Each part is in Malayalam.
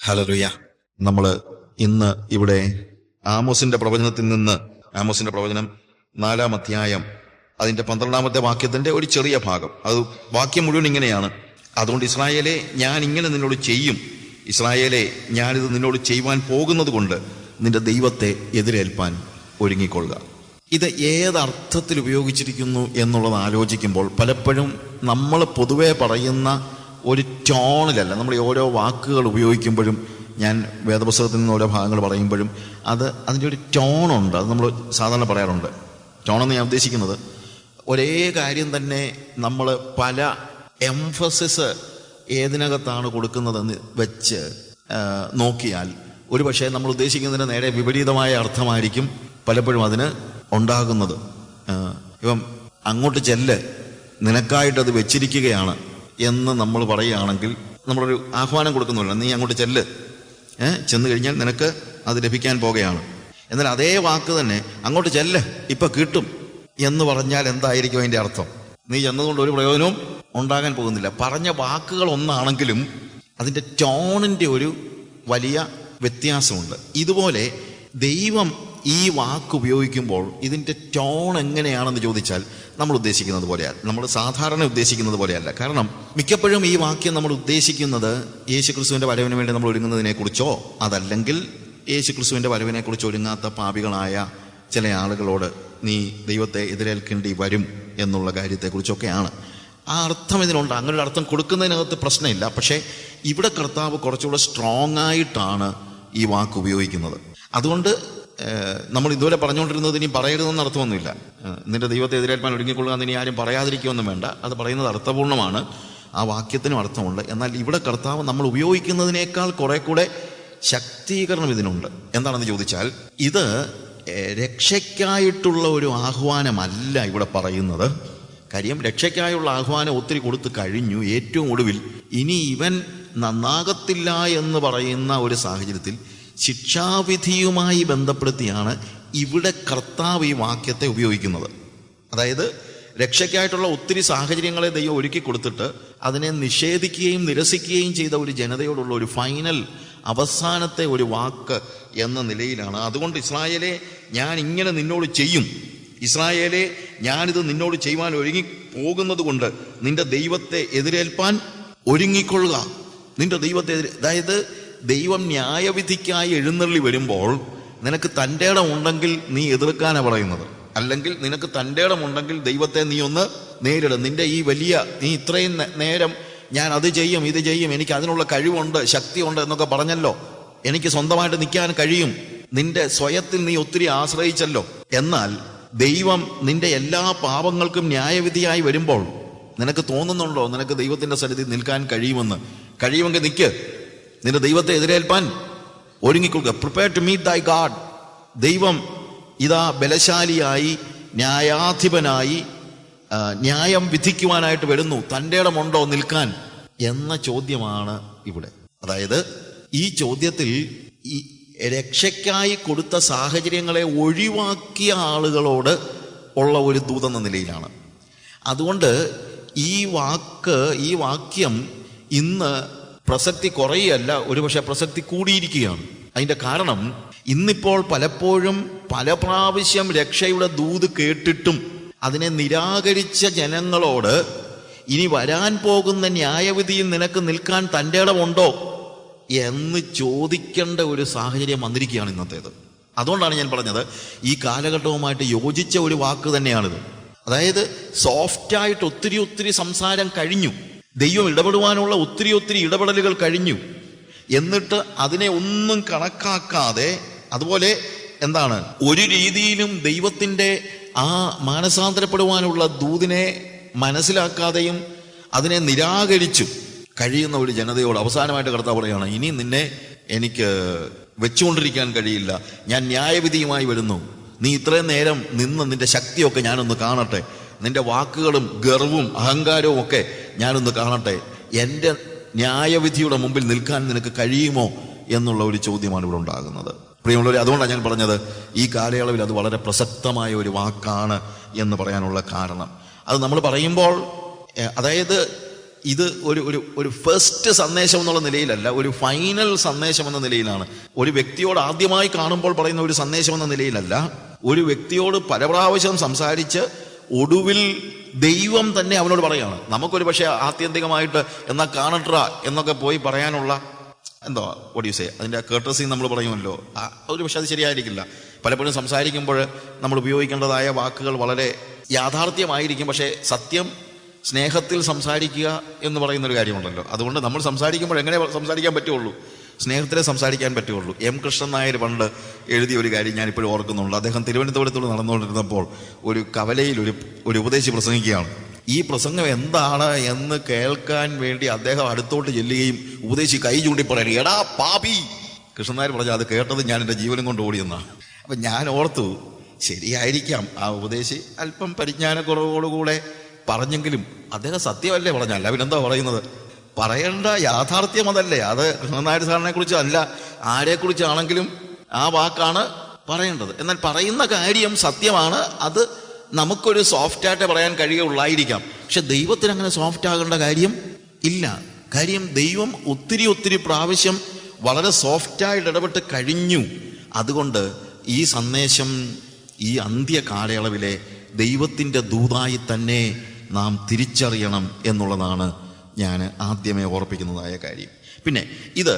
ഹല്ലേലൂയ. നമ്മൾ ഇന്ന് ഇവിടെ ആമോസിന്റെ പ്രവചനത്തിൽ നിന്ന്, ആമോസിന്റെ പ്രവചനം 4-ാം അധ്യായം അതിന്റെ 12-ാമത്തെ വാക്യത്തിന്റെ ഒരു ചെറിയ ഭാഗം, അത് വാക്യം മുഴുവൻ ഇങ്ങനെയാണ്: അതുകൊണ്ട് ഇസ്രായേലെ, ഞാൻ ഇങ്ങനെ നിന്നോട് ചെയ്യും, ഇസ്രായേലെ, ഞാനിത് നിന്നോട് ചെയ്യുവാൻ പോകുന്നത് കൊണ്ട് നിന്റെ ദൈവത്തെ എതിരേൽപ്പാൻ ഒരുങ്ങിക്കൊള്ളുക. ഇത് ഏതർത്ഥത്തിൽ ഉപയോഗിച്ചിരിക്കുന്നു എന്നുള്ളത് ആലോചിക്കുമ്പോൾ പലപ്പോഴും നമ്മൾ പൊതുവെ പറയുന്ന ഒരു ടോണിലല്ല. നമ്മൾ ഓരോ വാക്കുകൾ ഉപയോഗിക്കുമ്പോഴും, ഞാൻ വേദപുസ്തകത്തിൽ നിന്ന് ഓരോ ഭാഗങ്ങൾ പറയുമ്പോഴും അതിൻ്റെ ഒരു ടോണുണ്ട്. അത് നമ്മൾ സാധാരണ പറയാറുണ്ട്. ടോണെന്ന് ഞാൻ ഉദ്ദേശിക്കുന്നത്, ഒരേ കാര്യം തന്നെ നമ്മൾ പല എംഫസിസ് ഏതിനകത്താണ് കൊടുക്കുന്നതെന്ന് വെച്ച് നോക്കിയാൽ ഒരു പക്ഷേ നമ്മൾ ഉദ്ദേശിക്കുന്നതിന് നേരെ വിപരീതമായ അർത്ഥമായിരിക്കും പലപ്പോഴും അതിന് ഉണ്ടാകുന്നത്. ഇപ്പം അങ്ങോട്ട് ചെല്ല്, നിനക്കായിട്ടത് വെച്ചിരിക്കുകയാണ് എന്ന് നമ്മൾ പറയുകയാണെങ്കിൽ നമ്മളൊരു ആഹ്വാനം കൊടുക്കുന്നില്ല. നീ അങ്ങോട്ട് ചെല്ല്, ചെന്ന് കഴിഞ്ഞാൽ നിനക്ക് അത് ലഭിക്കാൻ പോകുകയാണ്. എന്നാൽ അതേ വാക്ക് തന്നെ അങ്ങോട്ട് ചെല്ല്, ഇപ്പം കിട്ടും എന്ന് പറഞ്ഞാൽ എന്തായിരിക്കും അതിൻ്റെ അർത്ഥം? നീ ചെന്നതുകൊണ്ട് ഒരു പ്രയോജനവും ഉണ്ടാകാൻ പോകുന്നില്ല. പറഞ്ഞ വാക്കുകൾ ഒന്നാണെങ്കിലും അതിൻ്റെ ടോണിൻ്റെ ഒരു വലിയ വ്യത്യാസമുണ്ട്. ഇതുപോലെ ദൈവം ഈ വാക്ക് ഉപയോഗിക്കുമ്പോൾ ഇതിൻ്റെ ടോൺ എങ്ങനെയാണെന്ന് ചോദിച്ചാൽ നമ്മൾ ഉദ്ദേശിക്കുന്നത് പോലെയല്ല, നമ്മൾ സാധാരണ ഉദ്ദേശിക്കുന്നത് പോലെയല്ല. കാരണം മിക്കപ്പോഴും ഈ വാക്യം നമ്മൾ ഉദ്ദേശിക്കുന്നത് യേശുക്രിസ്തുവിൻ്റെ വരവിന് വേണ്ടി നമ്മൾ ഒരുങ്ങുന്നതിനെക്കുറിച്ചോ, അതല്ലെങ്കിൽ യേശുക്രിസ്തുവിൻ്റെ വരവിനെക്കുറിച്ച് ഒരുങ്ങാത്ത പാപികളായ ചില ആളുകളോട് നീ ദൈവത്തെ എതിരേൽക്കേണ്ടി വരും എന്നുള്ള കാര്യത്തെക്കുറിച്ചൊക്കെയാണ്. ആ അർത്ഥം ഇതിനുണ്ട്. അങ്ങനെ ഒരു അർത്ഥം കൊടുക്കുന്നതിനകത്ത് പ്രശ്നമില്ല. പക്ഷേ ഇവിടെ കർത്താവ് കുറച്ചുകൂടെ സ്ട്രോങ് ആയിട്ടാണ് ഈ വാക്ക് ഉപയോഗിക്കുന്നത്. അതുകൊണ്ട് നമ്മൾ ഇതുവരെ പറഞ്ഞുകൊണ്ടിരുന്നത് ഇനി പറയരുതെന്ന് അർത്ഥമൊന്നുമില്ല. നിന്റെ ദൈവത്തെ എതിരേൽപ്പാൻ ഒരുങ്ങിക്കൊള്ളുക എന്ന് ഇനി ആരും പറയാതിരിക്കുമെന്നും വേണ്ട. അത് പറയുന്നത് അർത്ഥപൂർണ്ണമാണ്, ആ വാക്യത്തിനും അർത്ഥമുണ്ട്. എന്നാൽ ഇവിടെ കർത്താവ് നമ്മൾ ഉപയോഗിക്കുന്നതിനേക്കാൾ കുറെ കൂടെ ശക്തീകരണം ഇതിനുണ്ട്. എന്താണെന്ന് ചോദിച്ചാൽ, ഇത് രക്ഷയ്ക്കായിട്ടുള്ള ഒരു ആഹ്വാനമല്ല ഇവിടെ പറയുന്നത്. കാര്യം, രക്ഷയ്ക്കായുള്ള ആഹ്വാനം ഒത്തിരി കൊടുത്തു കഴിഞ്ഞു. ഏറ്റവും ഒടുവിൽ ഇനി ഇവൻ നന്നാകത്തില്ല എന്ന് പറയുന്ന ഒരു സാഹചര്യത്തിൽ ശിക്ഷാവിധിയുമായി ബന്ധപ്പെടുത്തിയാണ് ഇവിടെ കർത്താവ് ഈ വാക്യത്തെ ഉപയോഗിക്കുന്നത്. അതായത് രക്ഷയ്ക്കായിട്ടുള്ള ഒത്തിരി സാഹചര്യങ്ങളെ ദൈവം ഒരുക്കി കൊടുത്തിട്ട് അതിനെ നിഷേധിക്കുകയും നിരസിക്കുകയും ചെയ്ത ഒരു ജനതയോടുള്ള ഒരു ഫൈനൽ അവസാനത്തെ ഒരു വാക്ക് എന്ന നിലയിലാണ്. അതുകൊണ്ട് ഇസ്രായേലെ, ഞാൻ ഇങ്ങനെ നിന്നോട് ചെയ്യും, ഇസ്രായേലെ, ഞാനിത് നിന്നോട് ചെയ്യുവാൻ ഒരുങ്ങി പോകുന്നത് കൊണ്ട് നിന്റെ ദൈവത്തെ എതിരേൽപ്പാൻ ഒരുങ്ങിക്കൊള്ളുക. നിന്റെ ദൈവത്തെ അതായത് ദൈവം ന്യായവിധിക്കായി എഴുന്നള്ളി വരുമ്പോൾ നിനക്ക് തൻ്റെ ഇടം ഉണ്ടെങ്കിൽ നീ എതിർക്കാനാണ് പറയുന്നത്. അല്ലെങ്കിൽ നിനക്ക് തൻ്റെ ഇടം ഉണ്ടെങ്കിൽ ദൈവത്തെ നീ ഒന്ന് നേരിടും. നിന്റെ ഈ വലിയ, നീ ഇത്രയും നേരം ഞാൻ അത് ചെയ്യും ഇത് ചെയ്യും, എനിക്ക് അതിനുള്ള കഴിവുണ്ട് ശക്തിയുണ്ട് എന്നൊക്കെ പറഞ്ഞല്ലോ, എനിക്ക് സ്വന്തമായിട്ട് നിൽക്കാൻ കഴിയും, നിന്റെ സ്വയത്തിൽ നീ ഒത്തിരി ആശ്രയിച്ചല്ലോ. എന്നാൽ ദൈവം നിന്റെ എല്ലാ പാപങ്ങൾക്കും ന്യായവിധിയായി വരുമ്പോൾ നിനക്ക് തോന്നുന്നുണ്ടോ നിനക്ക് ദൈവത്തിന്റെ സന്നിധി നിൽക്കാൻ കഴിയുമെന്ന്? കഴിയുമെങ്കിൽ നിൽക്ക്, നിന്റെ ദൈവത്തെ എതിരേൽപ്പാൻ ഒരുങ്ങിക്കൊള്ളുക. പ്രിപ്പയർ ടു മീറ്റ് ദൈ ഗാഡ്. ദൈവം ഇതാ ബലശാലിയായി, ന്യായാധിപനായി, ന്യായം വിധിക്കുവാനായിട്ട് വരുന്നു. തൻ്റെ ഇടമുണ്ടോ നിൽക്കാൻ എന്ന ചോദ്യമാണ് ഇവിടെ. അതായത് ഈ ചോദ്യത്തിൽ ഈ രക്ഷയ്ക്കായി കൊടുത്ത സാഹചര്യങ്ങളെ ഒഴിവാക്കിയ ആളുകളോട് ഉള്ള ഒരു ദൂതെന്ന നിലയിലാണ്. അതുകൊണ്ട് ഈ വാക്യം ഇന്ന് പ്രസക്തി കുറയല്ല, ഒരുപക്ഷെ പ്രസക്തി കൂടിയിരിക്കുകയാണ്. അതിൻ്റെ കാരണം, ഇന്നിപ്പോൾ പലപ്പോഴും പല പ്രാവശ്യം രക്ഷയുടെ ദൂത് കേട്ടിട്ടും അതിനെ നിരാകരിച്ച ജനങ്ങളോട് ഇനി വരാൻ പോകുന്ന ന്യായവിധിയിൽ നിനക്ക് നിൽക്കാൻ തൻ്റെ ഇടമുണ്ടോ എന്ന് ചോദിക്കേണ്ട ഒരു സാഹചര്യം വന്നിരിക്കുകയാണ് ഇന്നത്തേത്. അതുകൊണ്ടാണ് ഞാൻ പറഞ്ഞത് ഈ കാലഘട്ടവുമായിട്ട് യോജിച്ച ഒരു വാക്ക് തന്നെയാണിത്. അതായത് സോഫ്റ്റായിട്ട് ഒത്തിരി സംസാരം കഴിഞ്ഞു, ദൈവം ഇടപെടുവാനുള്ള ഒത്തിരി ഇടപെടലുകൾ കഴിഞ്ഞു. എന്നിട്ട് അതിനെ ഒന്നും കണക്കാക്കാതെ, അതുപോലെ എന്താണ്, ഒരു രീതിയിലും ദൈവത്തിൻ്റെ ആ മാനസാന്തരപ്പെടുവാനുള്ള ദൂതിനെ മനസ്സിലാക്കാതെയും അതിനെ നിരാകരിച്ചു കഴിയുന്ന ഒരു ജനതയോട് അവസാനമായിട്ട് കർത്താവ് പറയുകയാണ്, ഇനി നിന്നെ എനിക്ക് വെച്ചുകൊണ്ടിരിക്കാൻ കഴിയില്ല, ഞാൻ ന്യായവിധിയുമായി വരുന്നു. നീ ഇത്രയും നേരം നിന്ന് നിന്റെ ശക്തിയൊക്കെ ഞാനൊന്ന് കാണട്ടെ, നിന്റെ വാക്കുകളും ഗർവും അഹങ്കാരവും ഒക്കെ ഞാനൊന്ന് കാണട്ടെ, എൻ്റെ ന്യായവിധിയുടെ മുമ്പിൽ നിൽക്കാൻ നിനക്ക് കഴിയുമോ എന്നുള്ള ഒരു ചോദ്യമാണ് ഇവിടെ ഉണ്ടാകുന്നത്. പ്രിയമുള്ളവരെ, അതുകൊണ്ടാണ് ഞാൻ പറഞ്ഞത് ഈ കാലയളവിൽ അത് വളരെ പ്രസക്തമായ ഒരു വാക്കാണ് എന്ന് പറയാനുള്ള കാരണം. അത് നമ്മൾ പറയുമ്പോൾ, അതായത് ഇത് ഒരു ഒരു ഒരു ഫസ്റ്റ് സന്ദേശം എന്നുള്ള നിലയിലല്ല, ഒരു ഫൈനൽ സന്ദേശം എന്ന നിലയിലാണ്. ഒരു വ്യക്തിയോട് ആദ്യമായി കാണുമ്പോൾ പറയുന്ന ഒരു സന്ദേശം എന്ന നിലയിലല്ല, ഒരു വ്യക്തിയോട് പല പ്രാവശ്യം സംസാരിച്ച് ഒടുവിൽ ദൈവം തന്നെ അവനോട് പറയാണ്. നമുക്കൊരു പക്ഷേ ആത്യന്തികമായിട്ട് എന്നാ കാണട്ര എന്നൊക്കെ പോയി പറയാനുള്ള എന്തോ ഒഡ്യൂസേ അതിൻ്റെ കേർട്ടസി നമ്മൾ പറയുമല്ലോ, ഒരു പക്ഷെ അത് ശരിയായിരിക്കില്ല. പലപ്പോഴും സംസാരിക്കുമ്പോൾ നമ്മൾ ഉപയോഗിക്കേണ്ടതായ വാക്കുകൾ വളരെ യാഥാർത്ഥ്യമായിരിക്കും, പക്ഷേ സത്യം സ്നേഹത്തിൽ സംസാരിക്കുക എന്ന് പറയുന്നൊരു കാര്യമുണ്ടല്ലോ. അതുകൊണ്ട് നമ്മൾ സംസാരിക്കുമ്പോൾ എങ്ങനെ സംസാരിക്കാൻ പറ്റുള്ളൂ? സ്നേഹത്തിലെ സംസാരിക്കാൻ പറ്റുള്ളൂ. എം കൃഷ്ണൻ നായർ പണ്ട് എഴുതിയ ഒരു കാര്യം ഞാനിപ്പോഴും ഓർക്കുന്നുണ്ട്. അദ്ദേഹം തിരുവനന്തപുരത്തോട് നടന്നുകൊണ്ടിരുന്നപ്പോൾ ഒരു കവലയിൽ ഒരു ഉപദേശി പ്രസംഗിക്കുകയാണ്. ഈ പ്രസംഗം എന്താണ് എന്ന് കേൾക്കാൻ വേണ്ടി അദ്ദേഹം അടുത്തോട്ട് ചെല്ലുകയും ഉപദേശി കൈ ചൂണ്ടി പറയുകയാണ്, എടാ പാപി. കൃഷ്ണൻ നായർ പറഞ്ഞു, അത് കേട്ടത് ഞാൻ എൻ്റെ ജീവനം കൊണ്ട് ഓടിയെന്നാണ്. അപ്പം ഞാൻ ഓർത്തു, ശരിയായിരിക്കാം, ആ ഉപദേശി അല്പം പരിജ്ഞാനക്കുറവോടുകൂടെ പറഞ്ഞെങ്കിലും അദ്ദേഹം സത്യമല്ലേ പറഞ്ഞല്ല, അവനെന്താ പറയുന്നത്? പറയേണ്ട യാഥാർത്ഥ്യം അതല്ലേ. അത് കൃഷ്ണൻ നായർ സാറിനെ കുറിച്ച് അല്ല, ആരെക്കുറിച്ചാണെങ്കിലും ആ വാക്കാണ് പറയേണ്ടത്. എന്നാൽ പറയുന്ന കാര്യം സത്യമാണ്, അത് നമുക്കൊരു സോഫ്റ്റായിട്ട് പറയാൻ കഴിയുള്ളായിരിക്കാം. പക്ഷെ ദൈവത്തിന് അങ്ങനെ സോഫ്റ്റ് ആകേണ്ട കാര്യം ഇല്ല. കാര്യം ദൈവം ഒത്തിരി പ്രാവശ്യം വളരെ സോഫ്റ്റായിട്ട് ഇടപെട്ട് കഴിഞ്ഞു. അതുകൊണ്ട് ഈ സന്ദേശം ഈ അന്ത്യ കാലയളവിലെ ദൈവത്തിൻ്റെ ദൂതായി തന്നെ നാം തിരിച്ചറിയണം എന്നുള്ളതാണ് ഞാൻ ആദ്യമേ ഓർപ്പിക്കുന്നതായ കാര്യം. പിന്നെ ഇത്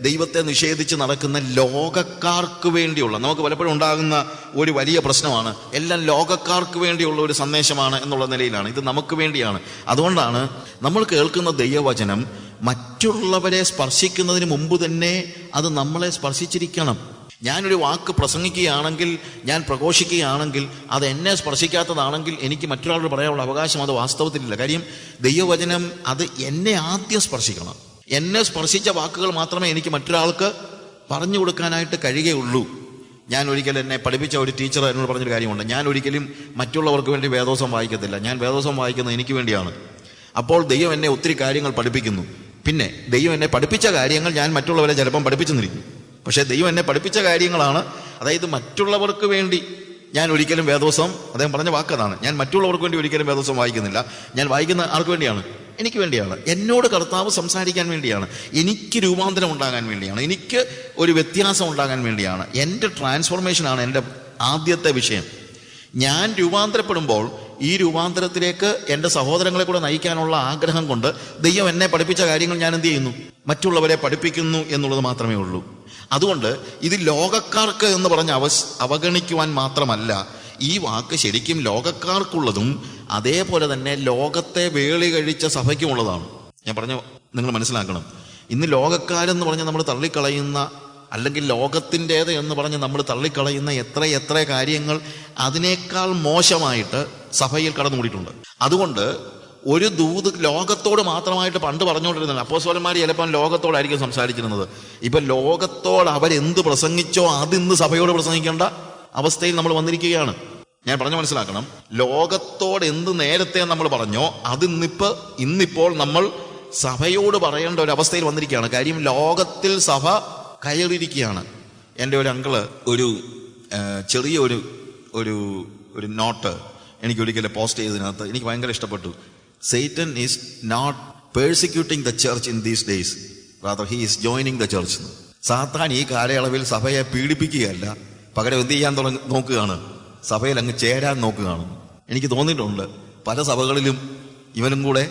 ദൈവത്തെ നിഷേധിച്ച് നടക്കുന്ന ലോകക്കാർക്ക് വേണ്ടിയുള്ള, നമുക്ക് പലപ്പോഴും ഉണ്ടാകുന്ന ഒരു വലിയ പ്രശ്നമാണ്, എല്ലാം ലോകക്കാർക്ക് വേണ്ടിയുള്ള ഒരു സന്ദേശമാണ് എന്നുള്ള നിലയിലാണ്. ഇത് നമുക്ക് വേണ്ടിയാണ്. അതുകൊണ്ടാണ് നമ്മൾ കേൾക്കുന്ന ദൈവവചനം മറ്റുള്ളവരെ സ്പർശിക്കുന്നതിന് മുമ്പ് തന്നെ അത് നമ്മളെ സ്പർശിച്ചിരിക്കണം. ഞാനൊരു വാക്ക് പ്രസംഗിക്കുകയാണെങ്കിൽ, ഞാൻ പ്രഘോഷിക്കുകയാണെങ്കിൽ, അത് എന്നെ സ്പർശിക്കാത്തതാണെങ്കിൽ എനിക്ക് മറ്റൊരാളോട് പറയാനുള്ള അവകാശം അത് വാസ്തവത്തിലില്ല. കാര്യം ദൈവവചനം അത് എന്നെ ആദ്യം സ്പർശിക്കണം. എന്നെ സ്പർശിച്ച വാക്കുകൾ മാത്രമേ എനിക്ക് മറ്റൊരാൾക്ക് പറഞ്ഞു കൊടുക്കാനായിട്ട് കഴിയുകയുള്ളൂ. ഞാൻ ഒരിക്കലും എന്നെ പഠിപ്പിച്ച ഒരു ടീച്ചർ എന്നോട് പറഞ്ഞൊരു കാര്യമുണ്ട്, ഞാൻ ഒരിക്കലും മറ്റുള്ളവർക്ക് വേണ്ടി വേദോസം വായിക്കത്തില്ല, ഞാൻ വേദോസം വായിക്കുന്നത് എനിക്ക് വേണ്ടിയാണ്. അപ്പോൾ ദൈവം എന്നെ ഒത്തിരി കാര്യങ്ങൾ പഠിപ്പിക്കുന്നു. പിന്നെ ദൈവം എന്നെ പഠിപ്പിച്ച കാര്യങ്ങൾ ഞാൻ മറ്റുള്ളവരെ ചിലപ്പം പഠിപ്പിച്ചെന്നിരിക്കും. പക്ഷേ ദൈവം എന്നെ പഠിപ്പിച്ച കാര്യങ്ങളാണ്, അതായത് മറ്റുള്ളവർക്ക് വേണ്ടി ഞാൻ ഒരിക്കലും വേദോസം, അദ്ദേഹം പറഞ്ഞ വാക്കതാണ്, ഞാൻ മറ്റുള്ളവർക്ക് വേണ്ടി ഒരിക്കലും വേദോസം വായിക്കുന്നില്ല. ഞാൻ വായിക്കുന്ന ആർക്ക് വേണ്ടിയാണ്? എനിക്ക് വേണ്ടിയാണ്. എന്നോട് കർത്താവ് സംസാരിക്കാൻ വേണ്ടിയാണ്, എനിക്ക് രൂപാന്തരം ഉണ്ടാകാൻ വേണ്ടിയാണ്, എനിക്ക് ഒരു വ്യത്യാസം ഉണ്ടാകാൻ വേണ്ടിയാണ്. എൻ്റെ ട്രാൻസ്ഫോർമേഷനാണ് എൻ്റെ ആദ്യത്തെ വിഷയം. ഞാൻ രൂപാന്തരപ്പെടുമ്പോൾ ഈ രൂപാന്തരത്തിലേക്ക് എൻ്റെ സഹോദരങ്ങളെ കൂടെ നയിക്കാനുള്ള ആഗ്രഹം കൊണ്ട് ദൈവം എന്നെ പഠിപ്പിച്ച കാര്യങ്ങൾ ഞാൻ എന്ത് ചെയ്യുന്നു? മറ്റുള്ളവരെ പഠിപ്പിക്കുന്നു എന്നുള്ളത് മാത്രമേ ഉള്ളൂ. അതുകൊണ്ട് ഇത് ലോകക്കാർക്ക് എന്ന് പറഞ്ഞ് അവഗണിക്കുവാൻ മാത്രമല്ല, ഈ വാക്ക് ശരിക്കും ലോകക്കാർക്കുള്ളതും അതേപോലെ തന്നെ ലോകത്തെ വേളി കഴിച്ച സഭയ്ക്കുമുള്ളതാണ്. ഞാൻ പറഞ്ഞ നിങ്ങൾ മനസ്സിലാക്കണം. ഇന്ന് ലോകക്കാരെന്ന് പറഞ്ഞ് നമ്മൾ തള്ളിക്കളയുന്ന, അല്ലെങ്കിൽ ലോകത്തിൻ്റേത് എന്ന് പറഞ്ഞ് നമ്മൾ തള്ളിക്കളയുന്ന എത്ര കാര്യങ്ങൾ അതിനേക്കാൾ മോശമായിട്ട് സഭയിൽ കടന്നുകൂടിയിട്ടുണ്ട്. അതുകൊണ്ട് ഒരു ദൂത് ലോകത്തോട് മാത്രമായിട്ട് പണ്ട് പറഞ്ഞുകൊണ്ടിരുന്നത്, അപ്പോസ്തലന്മാർ ചിലപ്പോൾ ലോകത്തോടായിരിക്കും സംസാരിച്ചിരുന്നത്. ഇപ്പം ലോകത്തോട് അവരെന്ത് പ്രസംഗിച്ചോ അതിന്ന് സഭയോട് പ്രസംഗിക്കേണ്ട അവസ്ഥയിൽ നമ്മൾ വന്നിരിക്കുകയാണ്. ഞാൻ പറഞ്ഞു മനസ്സിലാക്കണം. ലോകത്തോട് എന്ത് നേരത്തെ നമ്മൾ പറഞ്ഞോ അത് ഇന്നിപ്പോൾ നമ്മൾ സഭയോട് പറയേണ്ട ഒരു അവസ്ഥയിൽ വന്നിരിക്കുകയാണ്. കാര്യം ലോകത്തിൽ സഭ കയറിയിരിക്കുകയാണ്. എൻ്റെ ഒരു അങ്കിള് ചെറിയ ഒരു നോട്ട് എനിക്ക് ഒരിക്കലും പോസ്റ്റ് ചെയ്തതിനകത്ത് എനിക്ക് ഭയങ്കര ഇഷ്ടപ്പെട്ടു. Satan is not persecuting the church in these days, rather he is joining the church. സാത്താൻ ഈ കാലയളവിൽ സഭയെ പീഡിപ്പിക്കുകയല്ല, പകരം എന്ത് ചെയ്യാൻ നോക്കുകയാണ്? സഭയിൽ അങ്ങ് ചേരാൻ നോക്കുകയാണ്. എനിക്ക് തോന്നിയിട്ടുണ്ട് പല സഭകളിലും ഇവനും കൂടെ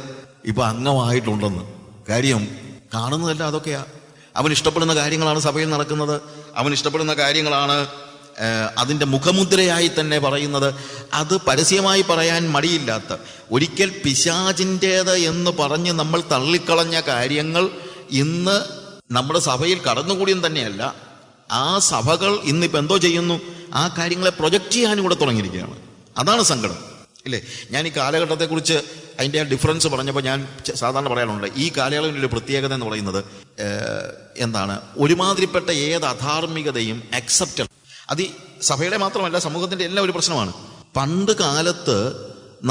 ഇപ്പം അംഗമായിട്ടുണ്ടെന്ന്. കാര്യം കാണുന്നതല്ല അതൊക്കെയാ. അവൻ ഇഷ്ടപ്പെടുന്ന കാര്യങ്ങളാണ് സഭയിൽ നടക്കുന്നത്, അവൻ ഇഷ്ടപ്പെടുന്ന കാര്യങ്ങളാണ് അതിൻ്റെ മുഖമുദ്രയായി തന്നെ പറയുന്നത്. അത് പരസ്യമായി പറയാൻ മടിയില്ലാത്ത, ഒരിക്കൽ പിശാചിൻ്റേത് എന്ന് പറഞ്ഞ് നമ്മൾ തള്ളിക്കളഞ്ഞ കാര്യങ്ങൾ ഇന്ന് നമ്മുടെ സഭയിൽ കടന്നുകൂടിയും തന്നെയല്ല, ആ സഭകൾ ഇന്നിപ്പോൾ എന്തോ ചെയ്യുന്നു? ആ കാര്യങ്ങളെ പ്രൊജക്റ്റ് ചെയ്യാനും കൂടെ തുടങ്ങിയിരിക്കുകയാണ്. അതാണ് സങ്കടം, ഇല്ലേ? ഞാൻ ഈ കാലഘട്ടത്തെക്കുറിച്ച് അതിൻ്റെ ആ ഡിഫറൻസ് പറഞ്ഞപ്പോൾ ഞാൻ സാധാരണ പറയാനുണ്ട്, ഈ കാലയളവിൻ്റെ ഒരു പ്രത്യേകത എന്ന് പറയുന്നത് എന്താണ്? ഒരുമാതിരിപ്പെട്ട ഏത് അധാർമികതയും അക്സെപ്റ്റഡ്. അത് ഈ സഭയുടെ മാത്രമല്ല, സമൂഹത്തിൻ്റെ എല്ലാം ഒരു പ്രശ്നമാണ്. പണ്ട് കാലത്ത്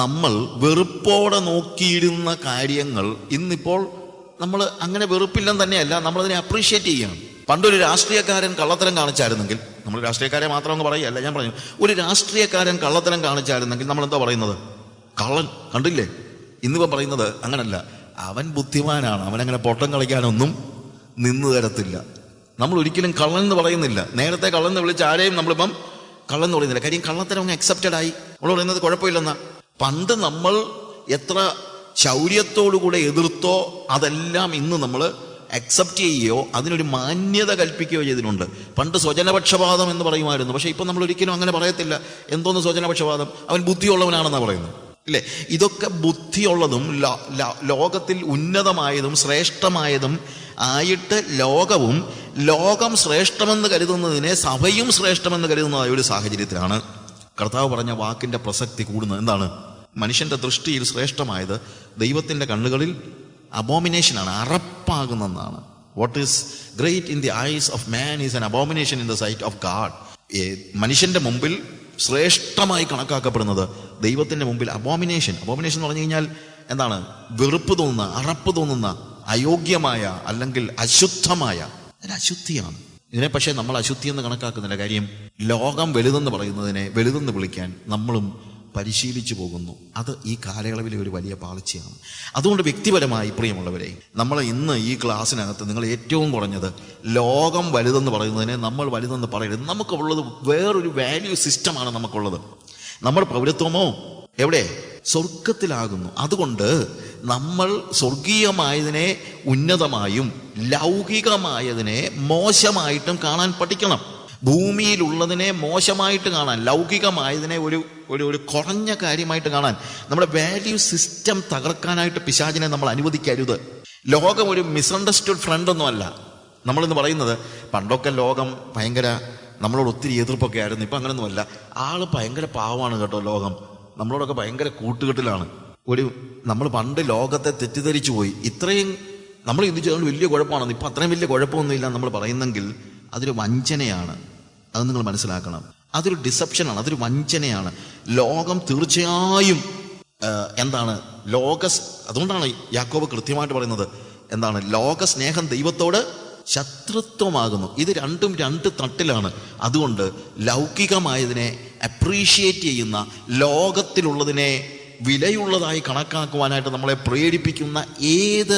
നമ്മൾ വെറുപ്പോടെ നോക്കിയിരുന്ന കാര്യങ്ങൾ ഇന്നിപ്പോൾ നമ്മൾ അങ്ങനെ വെറുപ്പില്ലെന്ന് തന്നെയല്ല, നമ്മളതിനെ അപ്രീഷിയേറ്റ് ചെയ്യണം. പണ്ടൊരു രാഷ്ട്രീയക്കാരൻ കള്ളത്തരം കാണിച്ചായിരുന്നെങ്കിൽ, നമ്മൾ രാഷ്ട്രീയക്കാരെ മാത്രം അങ്ങ് പറയുകയല്ല, ഞാൻ പറഞ്ഞു, ഒരു രാഷ്ട്രീയക്കാരൻ കള്ളത്തരം കാണിച്ചായിരുന്നെങ്കിൽ നമ്മൾ എന്താ പറയുന്നത്? കള്ളൻ, കണ്ടില്ലേ? ഇന്നിപ്പോൾ പറയുന്നത് അങ്ങനല്ല, അവൻ ബുദ്ധിമാനാണ്, അവനങ്ങനെ പൊട്ടം കളിക്കാനൊന്നും നിന്ന് തരത്തില്ല. നമ്മൾ ഒരിക്കലും കള്ളൻ എന്ന് പറയുന്നില്ല. നേരത്തെ കള്ളൻ എന്ന് വിളിച്ച് ആരെയും നമ്മളിപ്പം കള്ളൻ എന്ന് പറയുന്നില്ല. കാര്യം കള്ളത്തരം അങ്ങ് അക്സെപ്റ്റഡ് ആയി. നമ്മൾ പറയുന്നത് കുഴപ്പമില്ലെന്നാ. പണ്ട് നമ്മൾ എത്ര ശൗര്യത്തോടുകൂടെ എതിർത്തോ അതെല്ലാം ഇന്ന് നമ്മൾ അക്സെപ്റ്റ് ചെയ്യുകയോ അതിനൊരു മാന്യത കൽപ്പിക്കുകയോ ചെയ്തിട്ടുണ്ട്. പണ്ട് സ്വജനപക്ഷപാതം എന്ന് പറയുമായിരുന്നു. പക്ഷേ ഇപ്പം നമ്മൾ ഒരിക്കലും അങ്ങനെ പറയത്തില്ല. എന്തോന്ന് സ്വജനപക്ഷപാതം? അവൻ ബുദ്ധിയുള്ളവനാണെന്നാണ് പറയുന്നത്, ഇല്ലേ? ഇതൊക്കെ ബുദ്ധിയുള്ളതും ലോകത്തിൽ ഉന്നതമായതും ശ്രേഷ്ഠമായതും ആയിട്ട് ലോകം ശ്രേഷ്ഠമെന്ന് കരുതുന്നതിനെ സഭയും ശ്രേഷ്ഠമെന്ന് കരുതുന്നതായ ഒരു സാഹചര്യത്തിലാണ് കർത്താവ് പറഞ്ഞ വാക്കിൻ്റെ പ്രസക്തി കൂടുന്നത്. എന്താണ്? മനുഷ്യൻ്റെ ദൃഷ്ടിയിൽ ശ്രേഷ്ഠമായത് ദൈവത്തിൻ്റെ കണ്ണുകളിൽ അബോമിനേഷനാണ്, അറപ്പാകുന്നതാണ്. What is great in the eyes of man is an abomination in the sight of God. മനുഷ്യൻ്റെ മുമ്പിൽ ശ്രേഷ്ഠമായി കണക്കാക്കപ്പെടുന്നത് ദൈവത്തിൻ്റെ മുമ്പിൽ അബോമിനേഷൻ എന്ന് പറഞ്ഞു കഴിഞ്ഞാൽ എന്താണ്? വെറുപ്പ് തോന്നുന്ന, അറപ്പ് തോന്നുന്ന, അയോഗ്യമായ അല്ലെങ്കിൽ അശുദ്ധമായ അശുദ്ധിയാണ്. ഇതിനെ പക്ഷേ നമ്മൾ അശുദ്ധി എന്ന് കണക്കാക്കുന്നില്ല. കാര്യം ലോകം വലുതെന്ന് പറയുന്നതിനെ വലുതെന്ന് വിളിക്കാൻ നമ്മളും പരിശീലിച്ചു പോകുന്നു. അത് ഈ കാലയളവിലെ ഒരു വലിയ പാളിച്ചയാണ്. അതുകൊണ്ട് വ്യക്തിപരമായി പ്രിയമുള്ളവരെ, നമ്മൾ ഇന്ന് ഈ ക്ലാസ്സിനകത്ത് നിങ്ങൾ ഏറ്റവും കുറഞ്ഞത് ലോകം വലുതെന്ന് പറയുന്നതിനെ നമ്മൾ വലുതെന്ന് പറയരുത്. നമുക്കുള്ളത് വേറൊരു വാല്യൂ സിസ്റ്റമാണ് നമുക്കുള്ളത്. നമ്മുടെ പൗരത്വമോ എവിടെ? സ്വർഗത്തിലാകുന്നു. അതുകൊണ്ട് നമ്മൾ സ്വർഗീയമായതിനെ ഉന്നതമായും ലൗകികമായതിനെ മോശമായിട്ടും കാണാൻ പഠിക്കണം. ഭൂമിയിലുള്ളതിനെ മോശമായിട്ട് കാണാൻ, ലൗകികമായതിനെ ഒരു കുറഞ്ഞ കാര്യമായിട്ട് കാണാൻ, നമ്മുടെ വാല്യൂ സിസ്റ്റം തകർക്കാനായിട്ട് പിശാചിനെ നമ്മൾ അനുവദിക്കരുത്. ലോകം ഒരു മിസ്അണ്ടർസ്റ്റുഡ് ഫ്രണ്ടൊന്നുമല്ല. നമ്മളിന്ന് പറയുന്നത് പണ്ടൊക്കെ ലോകം ഭയങ്കര നമ്മളോട് ഒത്തിരി എതിർപ്പൊക്കെ ആയിരുന്നു. ഇപ്പം അങ്ങനെയൊന്നുമല്ല. ആള് ഭയങ്കര പാവമാണ് കേട്ടോ. ലോകം നമ്മളോടൊക്കെ ഭയങ്കര കൂട്ടുകെട്ടിലാണ്. നമ്മൾ പണ്ട് ലോകത്തെ തെറ്റിദ്ധരിച്ചു പോയി. ഇത്രയും നമ്മൾ ഇത് ചെയ്തുകൊണ്ട് വലിയ കുഴപ്പമാണെന്ന്. ഇപ്പം അത്രയും വലിയ കുഴപ്പമൊന്നുമില്ല നമ്മൾ പറയുന്നെങ്കിൽ അതൊരു വഞ്ചനയാണ്. അത് നിങ്ങൾ മനസ്സിലാക്കണം. അതൊരു ഡിസെപ്ഷനാണ്, അതൊരു വഞ്ചനയാണ്. ലോകം തീർച്ചയായും എന്താണ്? അതുകൊണ്ടാണ് യാക്കോബ് കൃത്യമായിട്ട് പറയുന്നത് എന്താണ്? ലോക സ്നേഹം ദൈവത്തോട് ശത്രുത്വമാകുന്നു. ഇത് രണ്ടും രണ്ട് തട്ടിലാണ്. അതുകൊണ്ട് ലൗകികമായതിനെ അപ്രീഷിയേറ്റ് ചെയ്യുന്ന, ലോകത്തിലുള്ളതിനെ വിലയുള്ളതായി കണക്കാക്കുവാനായിട്ട് നമ്മളെ പ്രേരിപ്പിക്കുന്ന ഏത്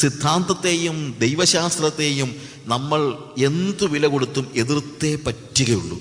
സിദ്ധാന്തത്തെയും ദൈവശാസ്ത്രത്തെയും നമ്മൾ എന്തു വില കൊടുത്തും എതിർത്തേ പറ്റുകയുള്ളൂ.